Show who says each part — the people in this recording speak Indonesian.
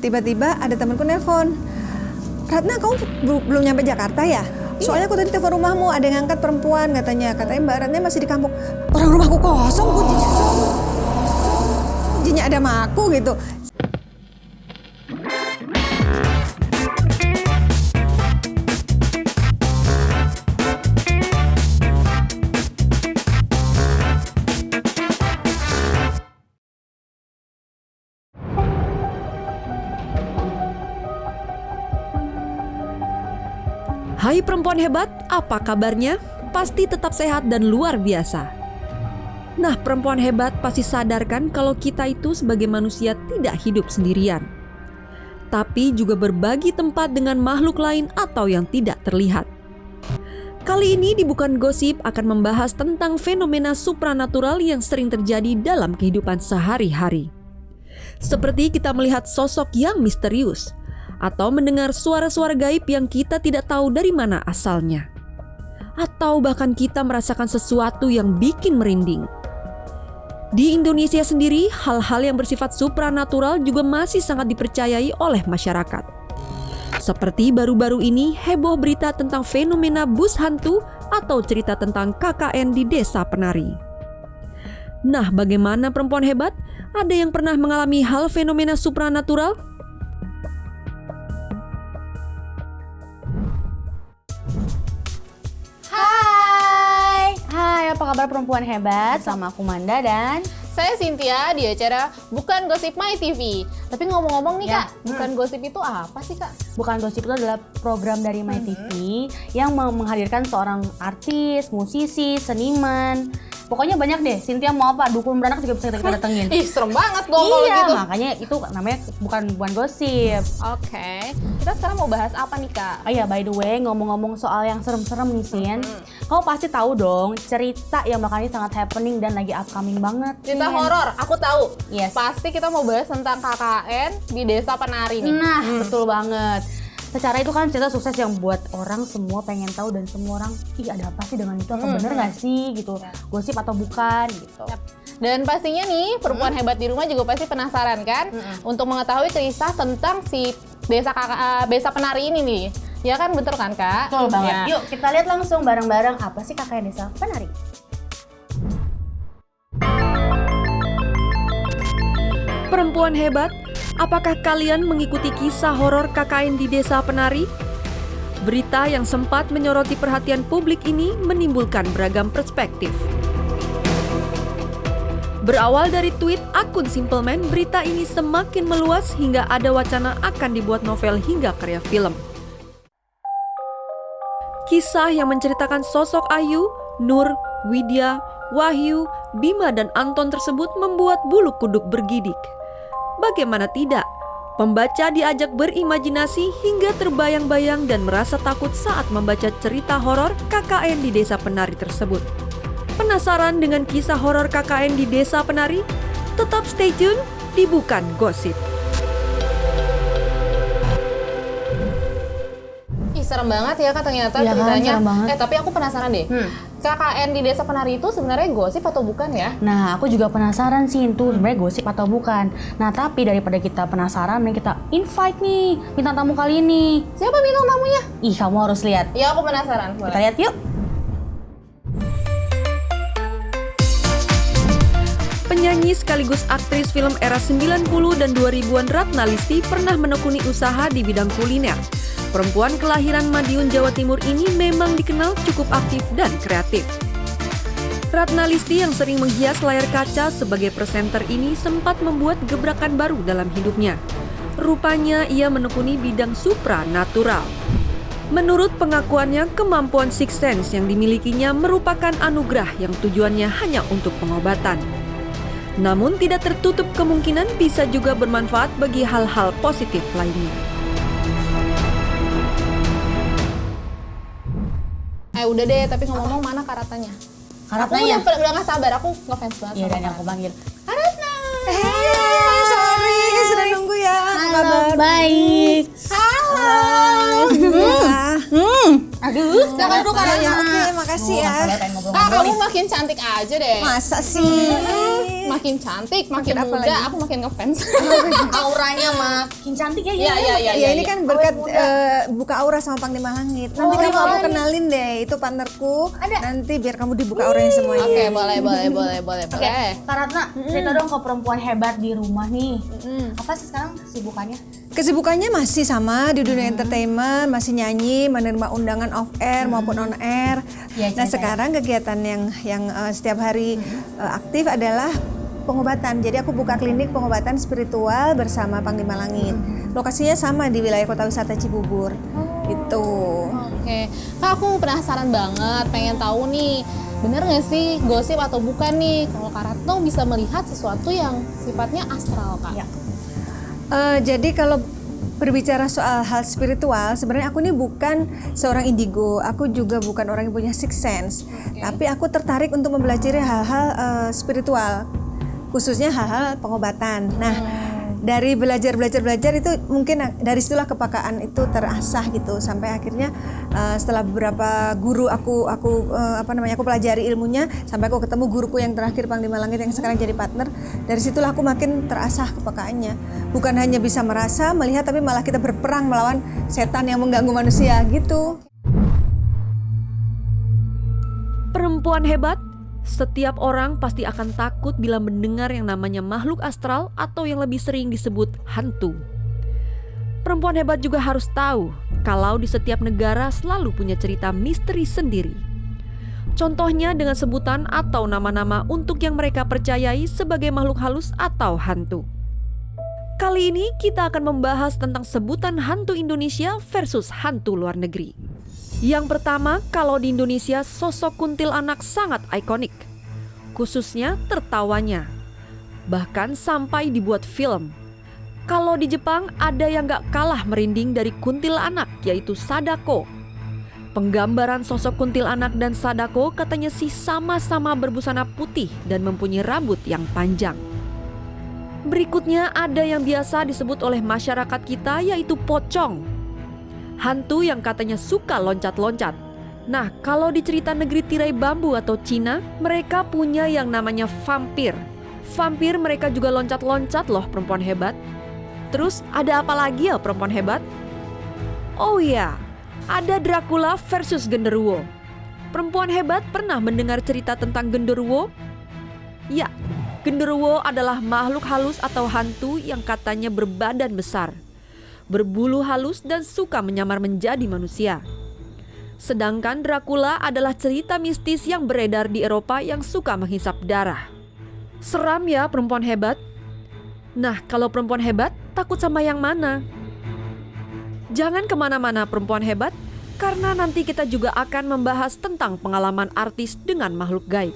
Speaker 1: tiba-tiba ada temanku nelpon. Ratna, kamu belum nyampe Jakarta ya? Soalnya aku tadi telepon rumahmu, ada yang ngangkat perempuan katanya Mbak Ratna masih di kampung. Orang rumahku kosong, kuncinya ada sama aku gitu.
Speaker 2: Hai perempuan hebat, apa kabarnya? Pasti tetap sehat dan luar biasa. Nah, perempuan hebat pasti sadarkan kalau kita itu sebagai manusia tidak hidup sendirian, tapi juga berbagi tempat dengan makhluk lain atau yang tidak terlihat. Kali ini di Bukan Gosip akan membahas tentang fenomena supranatural yang sering terjadi dalam kehidupan sehari-hari. Seperti kita melihat sosok yang misterius, atau mendengar suara-suara gaib yang kita tidak tahu dari mana asalnya. Atau bahkan kita merasakan sesuatu yang bikin merinding. Di Indonesia sendiri, hal-hal yang bersifat supranatural juga masih sangat dipercayai oleh masyarakat. Seperti baru-baru ini heboh berita tentang fenomena bus hantu atau cerita tentang KKN di Desa Penari. Nah, bagaimana perempuan hebat? Ada yang pernah mengalami hal fenomena supranatural?
Speaker 3: Hai, apa kabar perempuan hebat? Sama aku Manda dan
Speaker 4: saya Cynthia di acara Bukan Gosip My TV. Tapi ngomong-ngomong nih Kak, Bukan Gosip itu apa sih Kak?
Speaker 3: Bukan Gosip itu adalah program dari My TV yang menghadirkan seorang artis, musisi, seniman. Pokoknya banyak deh. Cynthia mau apa? Dukun beranak juga bisa kita datengin.
Speaker 4: Ih, serem banget dong kalau
Speaker 3: Iya,
Speaker 4: gitu.
Speaker 3: makanya itu namanya bukan gosip.
Speaker 4: Oke. Kita sekarang mau bahas apa nih Kak?
Speaker 3: Oh iya, by the way, ngomong-ngomong soal yang serem-serem nih, Sin. Kamu pasti tahu dong cerita yang bakal ini sangat happening dan lagi upcoming banget.
Speaker 4: Cerita
Speaker 3: Sin.
Speaker 4: horor, aku tahu.
Speaker 3: Yes.
Speaker 4: Pasti kita mau bahas tentang KKN di Desa Penari nih.
Speaker 3: Nah, betul banget. Secara itu kan cerita sukses yang buat orang semua pengen tahu dan semua orang, ih ada apa sih dengan itu, apa bener gak sih gitu, gosip atau bukan gitu.
Speaker 4: Dan pastinya nih, perempuan hebat di rumah juga pasti penasaran kan? Untuk mengetahui kisah tentang si Desa Penari ini nih. Ya kan, betul kan Kak?
Speaker 3: Betul banget.
Speaker 4: Ya.
Speaker 3: Yuk kita lihat langsung bareng-bareng apa sih KKN Desa Penari.
Speaker 2: Perempuan hebat, apakah kalian mengikuti kisah horor KKN di Desa Penari? Berita yang sempat menyoroti perhatian publik ini menimbulkan beragam perspektif. Berawal dari tweet akun Simpleman, berita ini semakin meluas hingga ada wacana akan dibuat novel hingga karya film. Kisah yang menceritakan sosok Ayu, Nur, Widya, Wahyu, Bima, dan Anton tersebut membuat bulu kuduk bergidik. Bagaimana tidak? Pembaca diajak berimajinasi hingga terbayang-bayang dan merasa takut saat membaca cerita horor KKN di Desa Penari tersebut. Penasaran dengan kisah horor KKN di Desa Penari? Tetap stay tune di Bukan Gosip.
Speaker 4: Ih, serem banget ya Kak ternyata
Speaker 3: Iya kan,
Speaker 4: ceritanya.
Speaker 3: serem banget.
Speaker 4: Tapi aku penasaran deh. KKN di Desa Penari itu sebenarnya gosip atau bukan ya?
Speaker 3: Nah, aku juga penasaran sih itu sebenarnya gosip atau bukan. Nah, tapi daripada kita penasaran, mending kita invite nih bintang tamu kali ini.
Speaker 4: Siapa bintang tamunya?
Speaker 3: Ih, kamu harus lihat.
Speaker 4: Ya aku penasaran.
Speaker 3: Kita lihat yuk.
Speaker 2: Penyanyi sekaligus aktris film era 90 dan 2000-an Ratna Listy pernah menekuni usaha di bidang kuliner. Perempuan kelahiran Madiun, Jawa Timur ini memang dikenal cukup aktif dan kreatif. Ratna Listy yang sering menghias layar kaca sebagai presenter ini sempat membuat gebrakan baru dalam hidupnya. Rupanya ia menekuni bidang supranatural. Menurut pengakuannya, kemampuan sixth sense yang dimilikinya merupakan anugerah yang tujuannya hanya untuk pengobatan. Namun tidak tertutup kemungkinan bisa juga bermanfaat bagi hal-hal positif lainnya.
Speaker 4: Udah deh, tapi ngomong mana Kak Ratnanya?
Speaker 3: Kak
Speaker 4: Aku
Speaker 3: Ratnanya?
Speaker 4: udah gak sabar, aku ngefans banget
Speaker 3: Iya,
Speaker 4: sama
Speaker 3: dan
Speaker 4: Kak
Speaker 3: aku panggil.
Speaker 4: Kak Ratna.
Speaker 1: Sorry, sudah nunggu ya. Apa
Speaker 3: Halo,
Speaker 1: kabar?
Speaker 3: baik.
Speaker 4: Halo.
Speaker 3: Aduh,
Speaker 4: Silakan dulu Kak
Speaker 1: Ya,
Speaker 4: Ratna.
Speaker 1: oke, makasih ya.
Speaker 3: Sabar, pengen ngobrol-ngobrol
Speaker 4: Kak, kamu
Speaker 3: nih.
Speaker 4: makin cantik aja deh.
Speaker 1: Masa sih?
Speaker 4: makin cantik, makin
Speaker 1: Makin apa
Speaker 4: muda,
Speaker 1: lagi?
Speaker 4: aku makin ngefans.
Speaker 3: Auranya makin cantik ya.
Speaker 1: Ya ini kan berkat buka aura sama Panglima Langit. Nanti kamu aku kenalin deh, itu partnerku. Nanti biar kamu dibuka auranya semuanya.
Speaker 4: Oke, boleh.
Speaker 3: Oke, Kak Ratna, cerita dong ke perempuan hebat di rumah nih. Apa sih sekarang kesibukannya?
Speaker 1: Kesibukannya masih sama di dunia entertainment, masih nyanyi, menerima undangan off air maupun on air.
Speaker 3: Ya,
Speaker 1: Nah
Speaker 3: cerita.
Speaker 1: sekarang kegiatan yang setiap hari aktif adalah pengobatan. Jadi aku buka klinik pengobatan spiritual bersama Panglima Langit. Lokasinya sama di wilayah Kota Wisata Cibubur. Itu.
Speaker 4: Oke, Kak aku penasaran banget, pengen tahu nih, bener nggak sih gosip atau bukan nih kalau Kak Ratno bisa melihat sesuatu yang sifatnya astral, Kak?
Speaker 3: Ya.
Speaker 1: Jadi kalau berbicara soal hal spiritual, sebenarnya aku ini bukan seorang indigo. Aku juga bukan orang yang punya sixth sense. Tapi aku tertarik untuk mempelajari hal-hal spiritual, khususnya hal-hal pengobatan. Nah, dari belajar itu mungkin dari situlah kepekaan itu terasah gitu, sampai akhirnya setelah beberapa guru aku pelajari ilmunya, sampai aku ketemu guruku yang terakhir Panglima Langit yang sekarang jadi partner. Dari situlah aku makin terasah kepekaannya, bukan hanya bisa merasa, melihat, tapi malah kita berperang melawan setan yang mengganggu manusia gitu.
Speaker 2: Perempuan hebat, setiap orang pasti akan takut bila mendengar yang namanya makhluk astral atau yang lebih sering disebut hantu. Perempuan hebat juga harus tahu kalau di setiap negara selalu punya cerita misteri sendiri. Contohnya dengan sebutan atau nama-nama untuk yang mereka percayai sebagai makhluk halus atau hantu. Kali ini kita akan membahas tentang sebutan hantu Indonesia versus hantu luar negeri. Yang pertama, kalau di Indonesia sosok kuntilanak sangat ikonik, khususnya tertawanya. Bahkan sampai dibuat film. Kalau di Jepang ada yang gak kalah merinding dari kuntilanak, yaitu Sadako. Penggambaran sosok kuntilanak dan Sadako katanya sih sama-sama berbusana putih dan mempunyai rambut yang panjang. Berikutnya ada yang biasa disebut oleh masyarakat kita, yaitu pocong. Hantu yang katanya suka loncat-loncat. Nah, kalau di cerita negeri tirai bambu atau Cina, mereka punya yang namanya vampir. Vampir mereka juga loncat-loncat loh, perempuan hebat. Terus ada apa lagi ya perempuan hebat? Oh iya, ada Dracula versus genderuwo. Perempuan hebat pernah mendengar cerita tentang genderuwo? Ya, genderuwo adalah makhluk halus atau hantu yang katanya berbadan besar, berbulu halus dan suka menyamar menjadi manusia. Sedangkan Dracula adalah cerita mistis yang beredar di Eropa yang suka menghisap darah. Seram ya perempuan hebat? Nah, kalau perempuan hebat takut sama yang mana? Jangan kemana-mana perempuan hebat, karena nanti kita juga akan membahas tentang pengalaman artis dengan makhluk gaib.